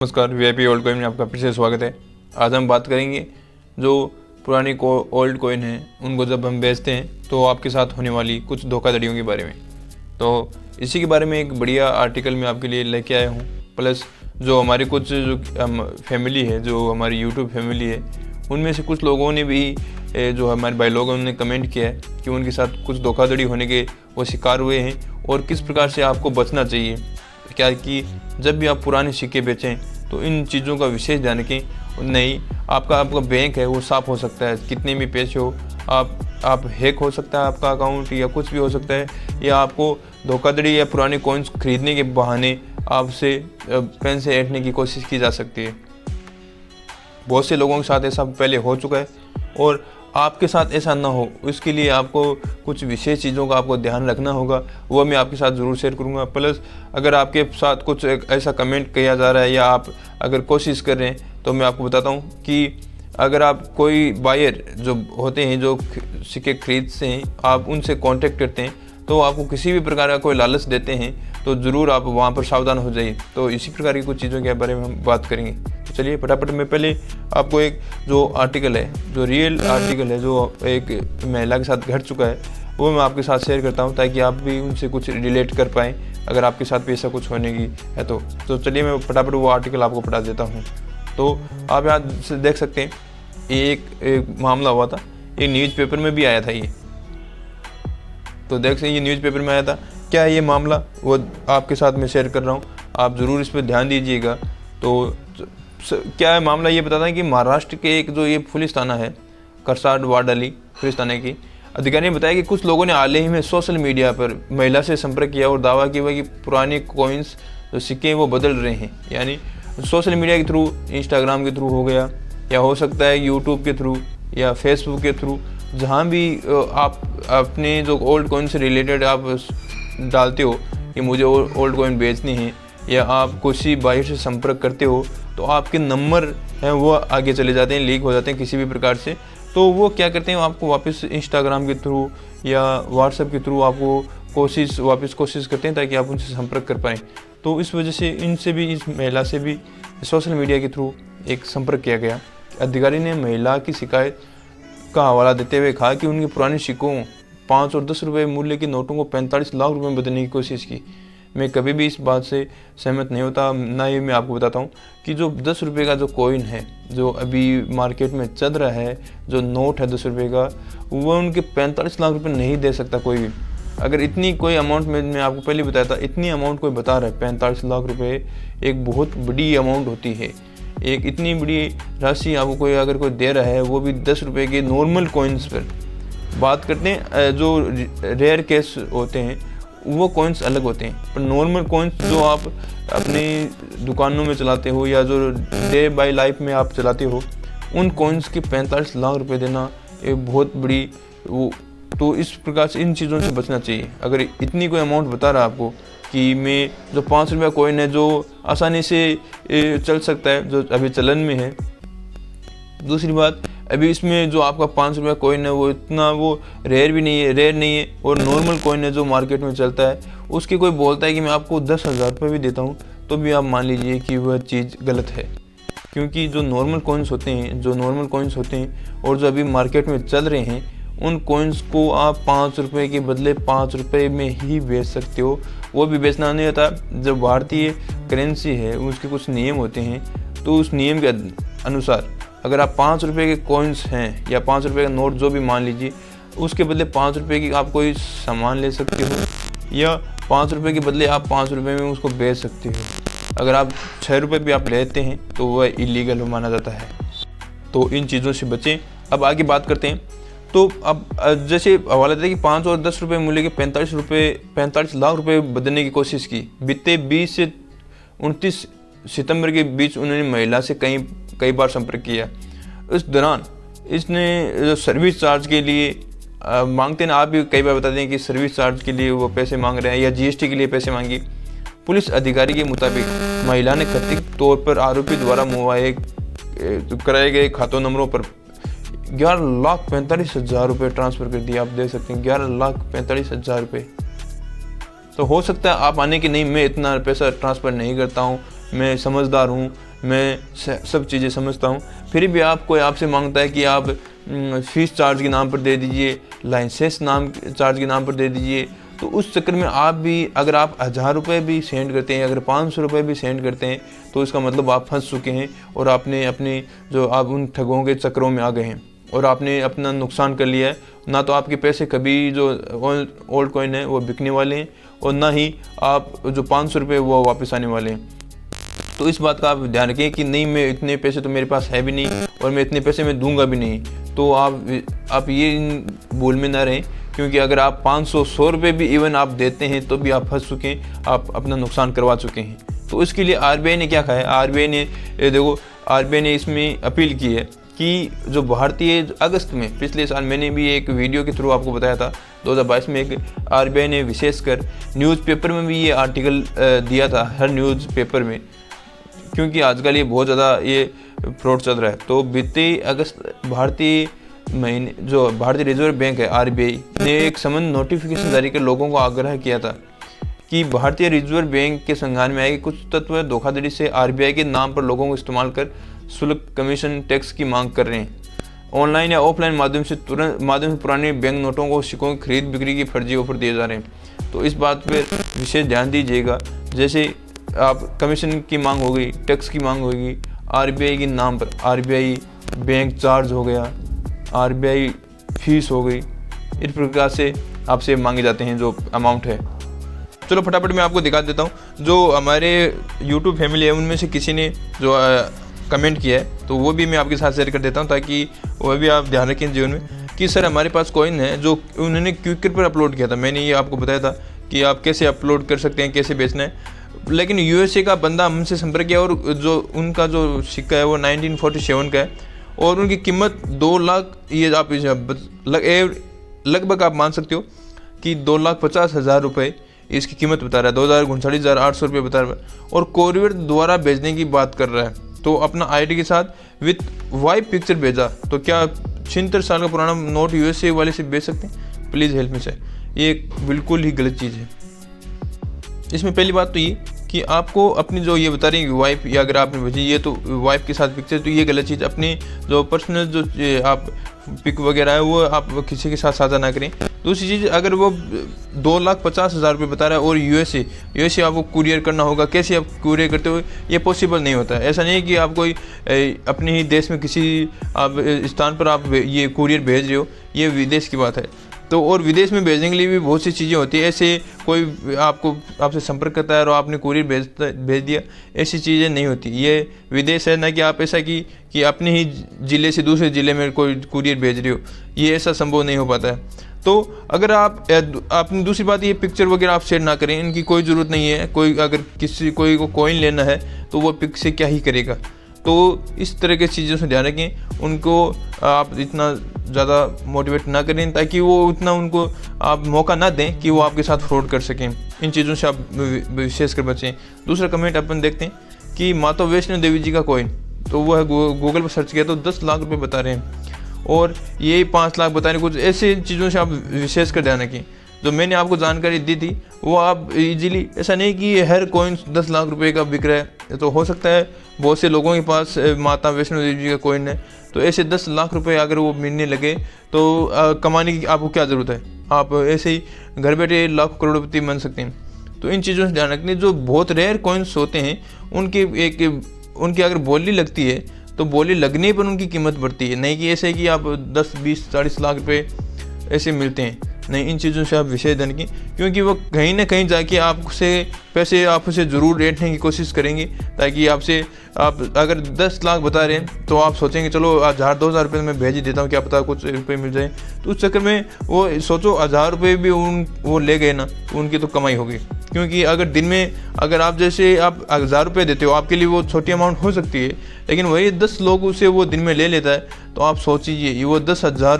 नमस्कार, VIP old coin में आपका फिर से स्वागत है। आज हम बात करेंगे जो पुरानी ओल्ड कॉइन हैं उनको जब हम बेचते हैं तो आपके साथ होने वाली कुछ धोखाधड़ियों के बारे में। तो इसी के बारे में एक बढ़िया आर्टिकल मैं आपके लिए लेके आया हूँ। प्लस जो हमारी कुछ जो फैमिली है, जो हमारी यूट्यूब फैमिली है, उनमें से कुछ लोगों ने भी जो हमारे भाई लोगों ने कमेंट किया है कि उनके साथ कुछ धोखाधड़ी होने के वो शिकार हुए हैं और किस प्रकार से आपको बचना चाहिए। क्या कि जब भी आप पुराने सिक्के बेचें तो इन चीज़ों का विशेष ध्यान रखें। नहीं, आपका बैंक है वो साफ़ हो सकता है, कितने भी पैसे हो आप हैक हो सकता है आपका अकाउंट, या कुछ भी हो सकता है, या आपको धोखाधड़ी या पुराने कॉइन्स खरीदने के बहाने आपसे पैसे ऐंठने की कोशिश की जा सकती है। बहुत से लोगों के साथ ऐसा पहले हो चुका है और आपके साथ ऐसा ना हो उसके लिए आपको कुछ विशेष चीज़ों का आपको ध्यान रखना होगा, वो मैं आपके साथ ज़रूर शेयर करूँगा। प्लस अगर आपके साथ कुछ ऐसा कमेंट किया जा रहा है या आप अगर कोशिश कर रहे हैं तो मैं आपको बताता हूँ कि अगर आप कोई बायर जो होते हैं जो सिक्के खरीदते हैं, आप उनसे कांटेक्ट करते हैं तो आपको किसी भी प्रकार का कोई लालच देते हैं तो ज़रूर आप वहाँ पर सावधान हो जाइए। तो इसी प्रकार की कुछ चीज़ों के बारे में हम बात करेंगे। तो चलिए फटाफट में पहले आपको एक जो आर्टिकल है, जो रियल आर्टिकल है, जो एक महिला के साथ घट चुका है, वो मैं आपके साथ शेयर करता हूँ ताकि आप भी उनसे कुछ रिलेट कर पाएँ अगर आपके साथ भी ऐसा कुछ होने की है तो चलिए मैं फटाफट वो आर्टिकल आपको पढ़ा देता हूँ। तो आप यहाँ से देख सकते हैं एक मामला हुआ था, एक न्यूज़पेपर में भी आया था ये। तो देख सकते ये न्यूज़पेपर में आया था। क्या है ये मामला, वो आपके साथ मैं शेयर कर रहा हूँ, आप ज़रूर इस पर ध्यान दीजिएगा। तो क्या है मामला, ये बताता है कि महाराष्ट्र के एक जो ये पुलिस थाना है, करसाड वाडाली पुलिस थाने की अधिकारी ने बताया कि कुछ लोगों ने हाल ही में सोशल मीडिया पर महिला से संपर्क किया और दावा किया कि पुराने कॉइन्स जो सिक्के हैं वो बदल रहे हैं। यानी सोशल मीडिया के थ्रू, इंस्टाग्राम के थ्रू हो गया, या हो सकता है यूट्यूब के थ्रू या फेसबुक के थ्रू, जहाँ भी आप अपने जो ओल्ड कॉइन से रिलेटेड आप डालते हो कि मुझे ओल्ड कॉइन बेचनी है, या आप किसी बाहर से संपर्क करते हो तो आपके नंबर हैं वो आगे चले जाते हैं, लीक हो जाते हैं किसी भी प्रकार से। तो वो क्या करते हैं, आपको वापस इंस्टाग्राम के थ्रू या व्हाट्सएप के थ्रू आपको वापस कोशिश करते हैं ताकि आप उनसे संपर्क कर पाएँ। तो इस वजह से इनसे भी, इस महिला से भी सोशल मीडिया के थ्रू एक संपर्क किया गया। अधिकारी ने महिला की शिकायत का हवाला देते हुए कहा कि उनके पुराने सिक्कों 5 और 10 रुपये मूल्य के नोटों को 45 लाख रुपए में बदलने की कोशिश की। मैं कभी भी इस बात से सहमत नहीं होता, ना ही मैं आपको बताता हूँ कि जो 10 रुपये का जो कॉइन है जो अभी मार्केट में चल रहा है, जो नोट है 10 रुपये का, वो उनके 45 लाख रुपए नहीं दे सकता कोई भी। अगर इतनी कोई अमाउंट मैं आपको पहले बताया था, इतनी अमाउंट कोई बता रहा है 45 लाख रुपए एक बहुत बड़ी अमाउंट होती है। एक इतनी बड़ी राशि आपको कोई अगर कोई दे रहा है, वो भी 10 रुपये के नॉर्मल कॉइन्स पर। बात करते हैं जो रेयर केस होते हैं वो कॉइन्स अलग होते हैं, पर नॉर्मल कॉइन्स जो आप अपनी दुकानों में चलाते हो या जो डे बाय लाइफ में आप चलाते हो, उन कॉइन्स के 45 लाख रुपए देना एक बहुत बड़ी वो। तो इस प्रकार से इन चीज़ों से बचना चाहिए। अगर इतनी कोई अमाउंट बता रहा है आपको कि मैं जो 5 रुपया कॉइन है जो आसानी से चल सकता है, जो अभी चलन में है। दूसरी बात, अभी इसमें जो आपका 5 रुपया कॉइन है वो इतना वो रेयर नहीं है और नॉर्मल कॉइन है जो मार्केट में चलता है, उसकी कोई बोलता है कि मैं आपको 10,000 रुपये भी देता हूँ तो भी आप मान लीजिए कि वह चीज़ गलत है। क्योंकि जो नॉर्मल कॉइन्स होते हैं और जो अभी मार्केट में चल रहे हैं, उन कॉइन्स को आप 5 रुपये के बदले 5 रुपये में ही बेच सकते हो। वो भी बेचना नहीं होता, जब भारतीय करेंसी है उसके कुछ नियम होते हैं, तो उस नियम के अनुसार अगर आप 5 रुपये के कॉइन्स हैं या 5 रुपये का नोट जो भी मान लीजिए, उसके बदले 5 रुपये की आप कोई सामान ले सकते हो, या 5 रुपये के बदले आप 5 रुपये में उसको बेच सकते हो। अगर आप 6 रुपये भी आप लेते हैं तो वह इलीगल माना जाता है। तो इन चीज़ों से बचें। अब आगे बात करते हैं। तो अब जैसे हवाला देते हैं कि 5 और 10 रुपये मूल्य के 45 लाख रुपए बदलने की कोशिश की। बीते 20 से 29 सितंबर के बीच उन्होंने महिला से कई बार संपर्क किया। इस दौरान इसने सर्विस चार्ज के लिए मांगते हैं, आप भी कई बार बताते हैं कि सर्विस चार्ज के लिए वो पैसे मांग रहे हैं या जीएसटी के लिए पैसे मांगी। पुलिस अधिकारी के मुताबिक महिला ने कथित तौर पर आरोपी द्वारा मोबाइल कराए गए खातों नंबरों पर 11,45,000 रुपये ट्रांसफ़र कर दिए। आप देख सकते हैं 11,45,000 रुपये। तो हो सकता है आप आने की नहीं, मैं इतना पैसा ट्रांसफ़र नहीं करता हूँ, मैं समझदार हूँ, मैं सब चीज़ें समझता हूँ। फिर भी कोई आपसे मांगता है कि आप फीस चार्ज के नाम पर दे दीजिए, लाइसेंस चार्ज के नाम पर दे दीजिए, तो उस चक्कर में आप भी, अगर आप 1000 रुपये भी सेंड करते हैं, अगर 500 रुपये भी सेंड करते हैं, तो इसका मतलब आप फंस चुके हैं और आपने अपने जो आप उन ठगों के चक्करों में आ गए हैं और आपने अपना नुकसान कर लिया है। ना तो आपके पैसे कभी जो ओल्ड कॉइन है वो बिकने वाले हैं और ना ही आप जो 500 रुपये वो वापस आने वाले हैं। तो इस बात का आप ध्यान रखें कि नहीं, मैं इतने पैसे तो मेरे पास है भी नहीं और मैं इतने पैसे मैं दूंगा भी नहीं। तो आप ये भूल में ना रहें, क्योंकि अगर आप 500-100 रुपये भी इवन आप देते हैं तो भी आप फंस चुके हैं, आप अपना नुकसान करवा चुके हैं। तो इसके लिए RBI ने क्या कहा है, RBI ने इसमें अपील की है कि जो भारतीय अगस्त में पिछले साल, मैंने भी एक वीडियो के थ्रू आपको बताया था, 2022 में एक RBI ने विशेषकर न्यूज़पेपर में भी ये आर्टिकल दिया था, हर न्यूज़पेपर में, क्योंकि आजकल ये बहुत ज़्यादा ये फ्रॉड चल रहा है। तो बीते अगस्त भारतीय रिजर्व बैंक है RBI ने एक समन नोटिफिकेशन जारी कर लोगों को आग्रह किया था कि भारतीय रिजर्व बैंक के संज्ञान में आए कि कुछ तत्व धोखाधड़ी से RBI के नाम पर लोगों को इस्तेमाल कर शुल्क, कमीशन, टैक्स की मांग कर रहे हैं। ऑनलाइन या ऑफलाइन माध्यम से पुराने बैंक नोटों को, सिक्कों की खरीद बिक्री की फर्जी ऑफर दिए जा रहे हैं। तो इस बात पर विशेष ध्यान दीजिएगा। जैसे आप कमीशन की मांग हो गई, टैक्स की मांग होगी, RBI के नाम पर RBI बैंक चार्ज हो गया, RBI फीस हो गई, इस प्रकार से आपसे मांगे जाते हैं जो अमाउंट है। चलो फटाफट मैं आपको दिखा देता हूँ। जो हमारे YouTube फैमिली है उनमें से किसी ने जो कमेंट किया है, तो वो भी मैं आपके साथ शेयर कर देता हूँ, ताकि वह भी आप ध्यान रखें जीवन में कि सर हमारे पास कॉइन है जो उन्होंने क्विकर पर अपलोड किया था। मैंने ये आपको बताया था कि आप कैसे अपलोड कर सकते हैं, कैसे बेचना है। लेकिन USA का बंदा हमसे संपर्क किया और जो उनका जो सिक्का है वो 1947 का है और उनकी कीमत 2 लाख, ये आप लगभग आप मान सकते हो कि 2,50,000 रुपये इसकी कीमत बता रहा है, 2,39,800 रुपये बता रहा है और कोरियर द्वारा भेजने की बात कर रहा है। तो अपना ID के साथ विथ वाइप पिक्चर भेजा। तो क्या 76 साल का पुराना नोट USA वाले से बेच सकते हैं? प्लीज़ हेल्प मी सर, ये बिल्कुल ही गलत चीज़ है। इसमें पहली बात तो ये कि आपको अपनी जो ये बता रही है वाइफ, या अगर आपने भेजी ये तो वाइफ के साथ पिक्चर, तो ये गलत चीज़। अपनी जो पर्सनल जो आप पिक वगैरह है वो आप किसी के साथ साझा ना करें। दूसरी चीज़, अगर वो 2,50,000 रुपये बता रहा है और USA आपको कुरियर करना होगा, कैसे आप कुरियर करते हो, ये पॉसिबल नहीं होता है। ऐसा नहीं है कि आप कोई अपने ही देश में किसी आप स्थान पर आप ये कुरियर भेज रहे हो, ये विदेश की बात है। तो और विदेश में भेजने के लिए भी बहुत सी चीज़ें होती है। ऐसे कोई आपसे संपर्क करता है और आपने कुरियर भेज दिया, ऐसी चीज़ें नहीं होती। ये विदेश है, ना कि आप ऐसा कि अपने ही ज़िले से दूसरे ज़िले में कोई कुरियर भेज रहे हो, ये ऐसा संभव नहीं हो पाता है। तो अगर आपने दूसरी बात, ये पिक्चर वगैरह आप शेयर ना करें, इनकी कोई ज़रूरत नहीं है। अगर कोई को कॉइन लेना है तो वो पिक से क्या ही करेगा। तो इस तरह की चीज़ों से ध्यान रखें, उनको आप इतना ज़्यादा मोटिवेट ना करें, ताकि वो इतना उनको आप मौका ना दें कि वो आपके साथ फ्रॉड कर सकें। इन चीज़ों से आप विशेष कर बचें। दूसरा कमेंट अपन देखते हैं कि माता वैष्णो देवी जी का कॉइन, तो वो है गूगल पर सर्च किया तो 10 लाख रुपये बता रहे हैं और ये 5 लाख बता रहे हैं। कुछ ऐसे चीज़ों से आप विशेष कर ध्यान रखें। जो मैंने आपको जानकारी दी थी वो आप इजीली, ऐसा नहीं कि हर कॉइन 10 लाख रुपए का बिक रहा है। तो हो सकता है बहुत से लोगों के पास माता वैष्णो देवी जी का कॉइन है, तो ऐसे 10 लाख रुपए अगर वो मिलने लगे तो कमाने की आपको क्या ज़रूरत है। आप ऐसे ही घर बैठे लाखों करोड़पति बन सकते हैं। तो इन चीज़ों से ध्यान रखने। जो बहुत रेयर कॉइन्स होते हैं उनकी अगर बोली लगती है तो बोली लगने पर उनकी कीमत बढ़ती है, नहीं कि ऐसे कि आप 10, 20, 40 लाख रुपए ऐसे मिलते हैं। नहीं, इन चीज़ों से आप विशेष ध्यान रखें, क्योंकि वो कहीं ना कहीं जाके आपसे ज़रूर रेटने की कोशिश करेंगे, ताकि आप अगर 10 लाख बता रहे हैं तो आप सोचेंगे चलो 1,000-2,000 रुपये मैं भेज ही देता हूँ, क्या पता कुछ रुपये मिल जाए। तो उस चक्कर में वो सोचो 1,000 रुपये भी वो ले गए ना, तो उनकी तो कमाई होगी। क्योंकि अगर दिन में अगर आप 1,000 रुपये देते हो, आपके लिए वो छोटी अमाउंट हो सकती है, लेकिन वही 10 लोगों से वो दिन में ले लेता है, तो आप सोचिए वो 10,000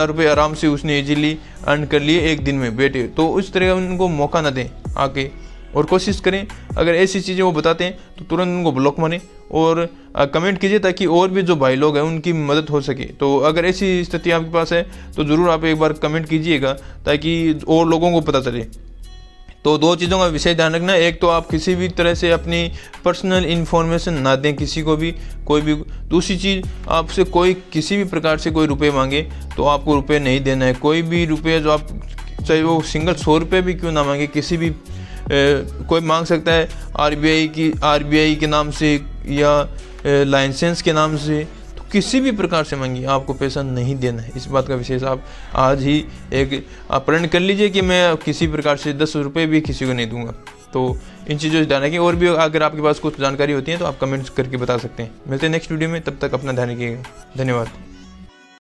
रुपये आराम से उसने इजीली अर्न कर लिए एक दिन में बैठे। तो उस तरह उनको मौका ना दें आके, और कोशिश करें अगर ऐसी चीज़ें वो बताते हैं तो तुरंत उनको ब्लॉक मारें और कमेंट कीजिए, ताकि और भी जो भाई लोग हैं उनकी मदद हो सके। तो अगर ऐसी स्थिति आपके पास है तो ज़रूर आप एक बार कमेंट कीजिएगा, ताकि और लोगों को पता चले। तो 2 चीज़ों का विशेष ध्यान रखना। एक तो आप किसी भी तरह से अपनी पर्सनल इन्फॉर्मेशन ना दें किसी को भी, कोई भी। दूसरी चीज़, आपसे कोई किसी भी प्रकार से कोई रुपए मांगे तो आपको रुपए नहीं देना है। कोई भी रुपये जो आप, चाहे वो सिंगल 100 रुपये भी क्यों ना मांगे, किसी भी कोई मांग सकता है आरबीआई के नाम से या लाइसेंस के नाम से, तो किसी भी प्रकार से मांगिए, आपको पैसा नहीं देना है। इस बात का विशेष आप आज ही एक प्रण कर लीजिए कि मैं किसी प्रकार से 10 रुपये भी किसी को नहीं दूंगा। तो इन चीज़ों से ध्यान रखिए। और भी अगर आपके पास कुछ जानकारी होती है तो आप कमेंट्स करके बता सकते हैं। मिलते हैं नेक्स्ट वीडियो में, तब तक अपना ध्यान रखिएगा। धन्यवाद।